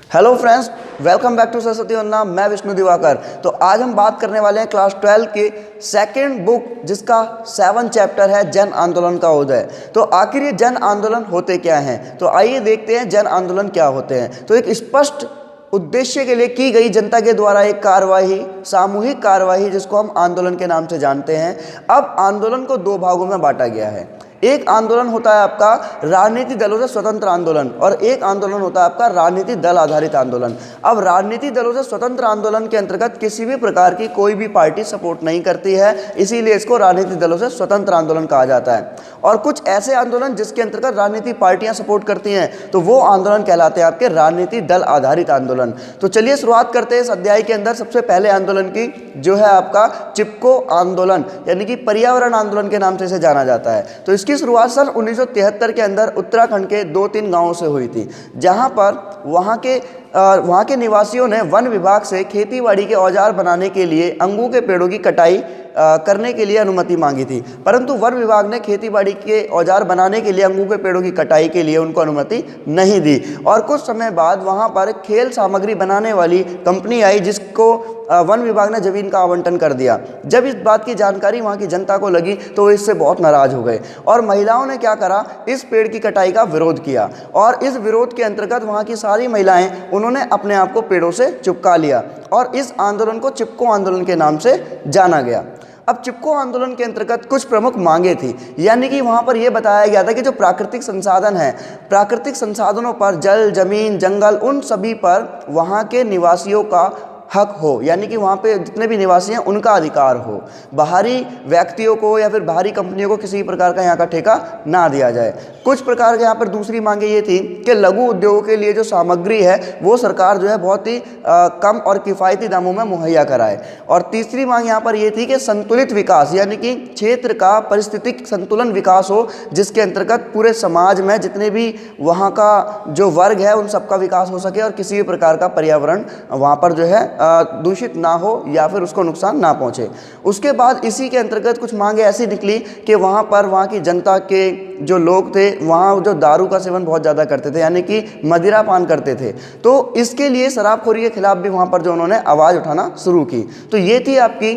Hello friends, welcome back to Saraswati Vandana. मैं विष्णु दिवाकर। तो आज हम बात करने वाले हैं क्लास 12 की सेकंड बुक, जिसका 7 चैप्टर है जन आंदोलन का उदय। तो आखिर ये जन आंदोलन होते क्या हैं? तो आइए देखते हैं जन आंदोलन क्या होते हैं। तो एक स्पष्ट उद्देश्य के लिए की गई जनता के द्वारा एक कार्यवाही, सामूहिक कार्यवाही, जिसको हम आंदोलन के नाम से जानते हैं। अब आंदोलन को दो भागों में बांटा गया है। एक आंदोलन होता है आपका राजनीतिक दलों से स्वतंत्र आंदोलन और एक आंदोलन होता है आपका राजनीतिक दल आधारित आंदोलन। अब राजनीतिक दलों से स्वतंत्र आंदोलन के अंतर्गत किसी भी प्रकार की कोई भी पार्टी सपोर्ट नहीं करती है, इसीलिए इसको राजनीतिक दलों से स्वतंत्र आंदोलन कहा जाता है। और कुछ ऐसे आंदोलन जिसके अंतर्गत राजनीतिक पार्टियां सपोर्ट करती हैं, तो वो आंदोलन कहलाते हैं आपके राजनीतिक दल आधारित आंदोलन। तो चलिए शुरुआत करते हैं इस अध्याय के अंदर सबसे पहले आंदोलन की, जो है आपका चिपको आंदोलन, यानी कि पर्यावरण आंदोलन के नाम से इसे जाना जाता है। तो इसकी शुरुआत सन 1973 के अंदर उत्तराखंड के 2-3 गांवों से हुई थी, जहां पर वहां के निवासियों ने वन विभाग से खेतीबाड़ी के औजार बनाने के लिए अंगू के पेड़ों की कटाई करने के लिए अनुमति मांगी थी। परंतु वन विभाग ने खेतीबाड़ी के औजार बनाने के लिए अंगू के पेड़ों की कटाई के लिए उनको अनुमति नहीं दी। और कुछ समय बाद वहां पर खेल सामग्री बनाने वाली कंपनी आई, जिसको वन विभाग ने जमीन का आवंटन कर दिया। जब इस बात की जानकारी वहां की जनता को लगी तो वो इससे बहुत नाराज हो गए और महिलाओं ने क्या करा, इस पेड़ की कटाई का विरोध किया। और इस विरोध के अंतर्गत वहां की सारी महिलाएं, उन्होंने अपने आप को पेड़ों से चिपका लिया और इस आंदोलन को चिपको आंदोलन के नाम से जाना गया। अब चिपको आंदोलन के अंतर्गत कुछ प्रमुख मांगे थी, यानी कि वहां पर यह बताया गया था कि जो प्राकृतिक संसाधन है, प्राकृतिक संसाधनों पर, जल, जमीन, जंगल, उन सभी पर वहां के निवासियों का हक हो, यानी कि वहाँ पे जितने भी निवासी हैं उनका अधिकार हो। बाहरी व्यक्तियों को या फिर बाहरी कंपनियों को किसी प्रकार का यहाँ का ठेका ना दिया जाए। कुछ प्रकार के यहाँ पर दूसरी मांगे ये थी कि लघु उद्योगों के लिए जो सामग्री है वो सरकार जो है बहुत ही कम और किफ़ायती दामों में मुहैया कराए। और तीसरी मांग यहाँ पर ये थी कि संतुलित विकास, यानी कि क्षेत्र का परिस्थितिक संतुलन विकास हो, जिसके अंतर्गत पूरे समाज में जितने भी वहाँ का जो वर्ग है उन सबका विकास हो सके और किसी भी प्रकार का पर्यावरण वहाँ पर जो है दूषित ना हो या फिर उसको नुकसान ना पहुंचे। उसके बाद इसी के अंतर्गत कुछ मांगे ऐसी निकली कि वहाँ की जनता के जो लोग थे, वहाँ जो दारू का सेवन बहुत ज़्यादा करते थे, यानी कि मदिरा पान करते थे, तो इसके लिए शराबखोरी के खिलाफ भी वहाँ पर जो उन्होंने आवाज़ उठाना शुरू की। तो ये थी आपकी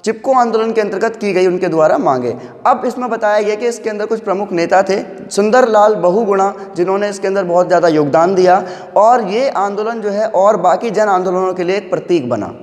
चिपको आंदोलन के अंतर्गत की गई उनके द्वारा मांगे। अब इसमें बताया गया कि इसके अंदर कुछ प्रमुख नेता थे, सुंदरलाल बहुगुणा, जिन्होंने इसके अंदर बहुत ज़्यादा योगदान दिया और ये आंदोलन जो है और बाकी जन आंदोलनों के लिए एक प्रतीक बना।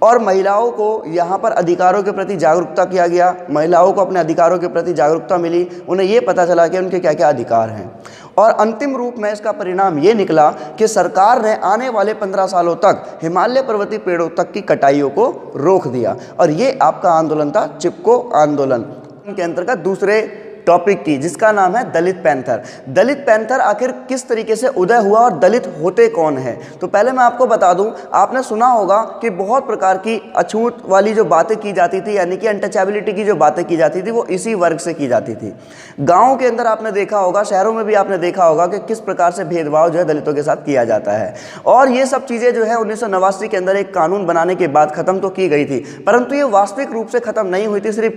और महिलाओं को यहाँ पर अधिकारों के प्रति जागरूकता किया गया, महिलाओं को अपने अधिकारों के प्रति जागरूकता मिली, उन्हें ये पता चला कि उनके क्या क्या अधिकार हैं। और अंतिम रूप में इसका परिणाम ये निकला कि सरकार ने आने वाले 15 सालों तक हिमालय पर्वतीय पेड़ों तक की कटाइयों को रोक दिया। और ये आपका आंदोलन था चिपको आंदोलन के अंतर्गत दूसरे टॉपिक की, जिसका नाम है दलित पैंथर। दलित पैंथर आखिर किस तरीके से उदय हुआ और दलित होते कौन हैं? तो पहले मैं आपको बता दूं, आपने सुना होगा कि बहुत प्रकार की अछूत वाली जो बातें की जाती थी, यानी कि अनटचेबिलिटी की जो बातें की जाती थी, वो इसी वर्ग से की जाती थी। गाँव के अंदर आपने देखा होगा, शहरों में भी आपने देखा होगा कि किस प्रकार से भेदभाव जो है दलितों के साथ किया जाता है। और ये सब चीज़ें जो है 1989 के अंदर एक कानून बनाने के बाद खत्म तो की गई थी, परंतु ये वास्तविक रूप से खत्म नहीं हुई थी, सिर्फ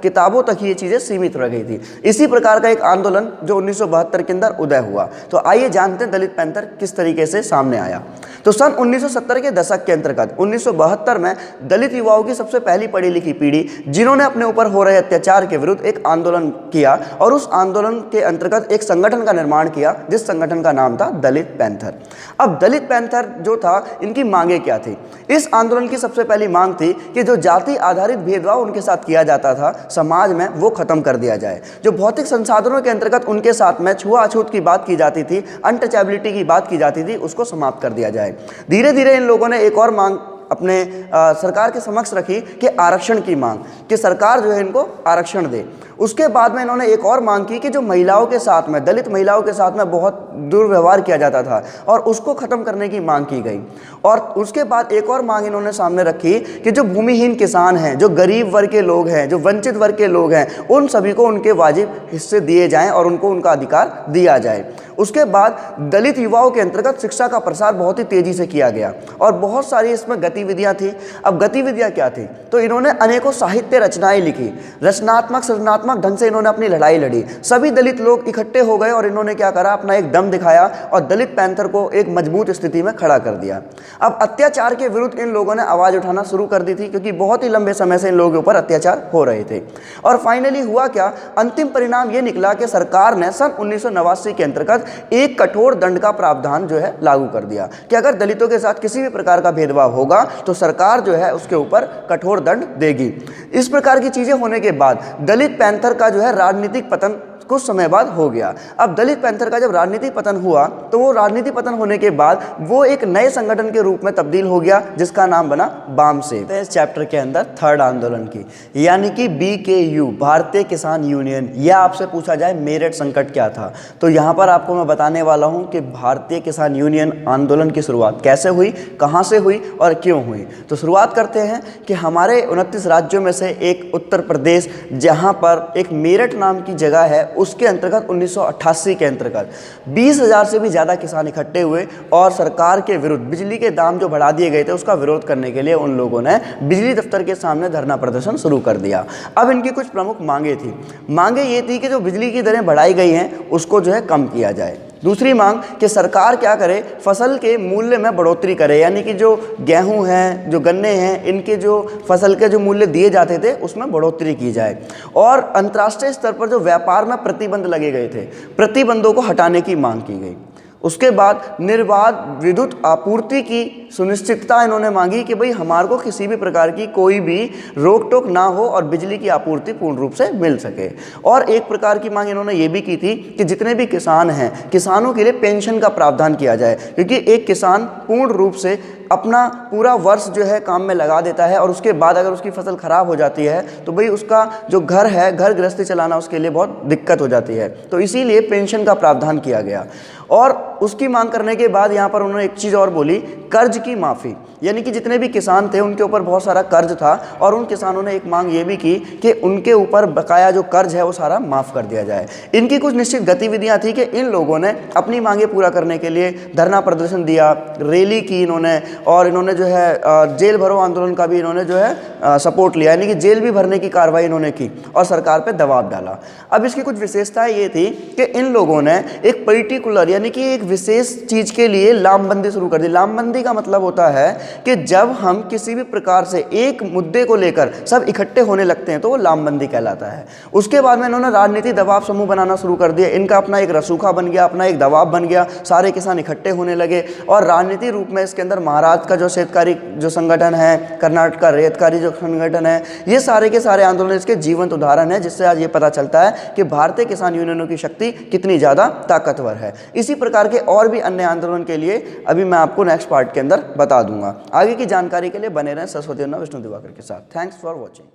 किताबों तक ही ये चीज़ें सीमित रह गई थी। इसी प्रकार का एक आंदोलन जो 1972 के अंदर उदय हुआ। तो आइए जानते हैं दलित पैंथर किस तरीके से सामने आया। तो सन 1970 के दशक के अंतर्गत 1972 में दलित युवाओं की सबसे पहली पढ़ी लिखी पीढ़ी, जिन्होंने अपने ऊपर हो रहे अत्याचार के विरुद्ध एक आंदोलन किया और उस आंदोलन के अंतर्गत एक संगठन का निर्माण किया, जिस संगठन का नाम था दलित पैंथर। अब दलित पैंथर जो था, इनकी मांगे क्या थी? इस आंदोलन की सबसे पहली मांग थी कि जो जाति आधारित भेदभाव उनके साथ किया जाता था समाज में, वो खत्म कर दिया जाए। जो भौतिक संसाधनों के अंतर्गत उनके साथ में छुआछूत की बात की जाती थी, अनटचेबिलिटी की बात की जाती थी, उसको समाप्त कर दिया जाए। धीरे धीरे इन लोगों ने एक और मांग अपने सरकार के समक्ष रखी कि आरक्षण की मांग, कि सरकार जो है इनको आरक्षण दे। उसके बाद में इन्होंने एक और मांग की कि जो महिलाओं के साथ में, दलित महिलाओं के साथ में बहुत दुर्व्यवहार किया जाता था और उसको खत्म करने की मांग की गई। और उसके बाद एक और मांग इन्होंने सामने रखी कि जो भूमिहीन किसान हैं, जो गरीब वर्ग के लोग हैं, जो वंचित वर्ग के लोग हैं, उन सभी को उनके वाजिब हिस्से दिए जाएं और उनको उनका अधिकार दिया जाए। उसके बाद दलित युवाओं के अंतर्गत शिक्षा का प्रसार बहुत ही तेजी से किया गया और बहुत सारी इसमें गतिविधियां थी। अब गतिविधियां क्या थी? तो इन्होंने अनेकों साहित्य रचनाएं लिखी, रचनात्मक सृजनात्मक रचनात्मक ढंग से इन्होंने अपनी लड़ाई लड़ी। सभी दलित लोग इकट्ठे हो गए और इन्होंने क्या करा, अपना एक दम दिखाया और दलित पैंथर को एक मजबूत स्थिति में खड़ा कर दिया। अब अत्याचार के विरुद्ध इन लोगों ने आवाज उठाना शुरू कर दी थी, क्योंकि बहुत ही लंबे समय से इन लोगों के ऊपर अत्याचार हो रहे थे। और फाइनली हुआ क्या, अंतिम परिणाम यह निकला कि सरकार ने सन 1989 के अंतर्गत एक कठोर दंड का प्रावधान जो है लागू कर दिया कि अगर दलितों के साथ किसी भी प्रकार का भेदभाव होगा तो सरकार जो है उसके ऊपर कठोर दंड देगी। इस प्रकार की चीजें होने के बाद दलित पैंथर का जो है राजनीतिक पतन कुछ समय बाद हो गया। अब दलित पैंथर का जब राजनीतिक पतन हुआ तो वो राजनीतिक पतन होने के बाद वो एक नए संगठन के रूप में तब्दील हो गया, जिसका नाम बना बामसेफ। इस चैप्टर के अंदर थर्ड आंदोलन की, यानी कि BKU, भारतीय किसान यूनियन, या आपसे पूछा जाए मेरठ संकट क्या था, तो यहाँ पर आपको मैं बताने वाला हूँ कि भारतीय किसान यूनियन आंदोलन की शुरुआत कैसे हुई, कहाँ से हुई और क्यों हुई। तो शुरुआत करते हैं कि हमारे 29 राज्यों में से एक उत्तर प्रदेश, जहाँ पर एक मेरठ नाम की जगह है, उसके अंतर्गत 1988 के अंतर्गत 20,000 से भी ज़्यादा किसान इकट्ठे हुए और सरकार के विरुद्ध बिजली के दाम जो बढ़ा दिए गए थे उसका विरोध करने के लिए उन लोगों ने बिजली दफ्तर के सामने धरना प्रदर्शन शुरू कर दिया। अब इनकी कुछ प्रमुख मांगे थी। मांगे ये थी कि जो बिजली की दरें बढ़ाई गई हैं उसको जो है कम किया जाए। दूसरी मांग कि सरकार क्या करे, फसल के मूल्य में बढ़ोतरी करे, यानी कि जो गेहूं हैं, जो गन्ने हैं, इनके जो फसल के जो मूल्य दिए जाते थे उसमें बढ़ोतरी की जाए। और अंतर्राष्ट्रीय स्तर पर जो व्यापार में प्रतिबंध लगे गए थे, प्रतिबंधों को हटाने की मांग की गई। उसके बाद निर्बाध विद्युत आपूर्ति की सुनिश्चितता इन्होंने मांगी कि भाई हमारे को किसी भी प्रकार की कोई भी रोक टोक ना हो और बिजली की आपूर्ति पूर्ण रूप से मिल सके। और एक प्रकार की मांग इन्होंने ये भी की थी कि जितने भी किसान हैं, किसानों के लिए पेंशन का प्रावधान किया जाए, क्योंकि एक किसान पूर्ण रूप से अपना पूरा वर्ष जो है काम में लगा देता है और उसके बाद अगर उसकी फसल खराब हो जाती है तो भाई उसका जो घर है, घर गृहस्थी चलाना उसके लिए बहुत दिक्कत हो जाती है। तो इसीलिए पेंशन का प्रावधान किया गया। और उसकी मांग करने के बाद यहाँ पर उन्होंने एक चीज़ और बोली, कर्ज की माफ़ी, यानी कि जितने भी किसान थे उनके ऊपर बहुत सारा कर्ज था और उन किसानों ने एक मांग ये भी की कि उनके ऊपर बकाया जो कर्ज है वो सारा माफ़ कर दिया जाए। इनकी कुछ निश्चित गतिविधियाँ थी कि इन लोगों ने अपनी मांगे पूरा करने के लिए धरना प्रदर्शन दिया, रैली की इन्होंने, और इन्होंने जो है जेल भरो आंदोलन का भी इन्होंने जो है सपोर्ट लिया, यानी कि जेल भी भरने की कार्रवाई इन्होंने की और सरकार पर दबाव डाला। अब इसकी कुछ विशेषताएँ ये थी कि इन लोगों ने एक पर्टिकुलर, यानी कि एक विशेष चीज़ के लिए लामबंदी शुरू कर दी। लामबंदी का मतलब होता है कि जब हम किसी भी प्रकार से एक मुद्दे को लेकर सब इकट्ठे होने लगते हैं तो वो लामबंदी कहलाता है। उसके बाद में इन्होंने राजनीतिक दबाव समूह बनाना शुरू कर दिया। इनका अपना एक रसूखा बन गया, अपना एक दबाव बन गया, सारे किसान इकट्ठे होने लगे और राजनीतिक रूप में इसके अंदर महाराष्ट्र का जो शेतकारी जो संगठन है, कर्नाटक का रेतकारी जो संगठन है, ये सारे के सारे आंदोलन इसके जीवंत उदाहरण है, जिससे आज ये पता चलता है कि भारतीय किसान यूनियनों की शक्ति कितनी ज़्यादा ताकतवर है। इसी प्रकार के और भी अन्य आंदोलन के लिए अभी मैं आपको नेक्स्ट पार्ट के अंदर बता दूंगा। आगे की जानकारी के लिए बने रहें सरस्वती अन्ना विष्णु दिवाकर के साथ। Thanks for watching.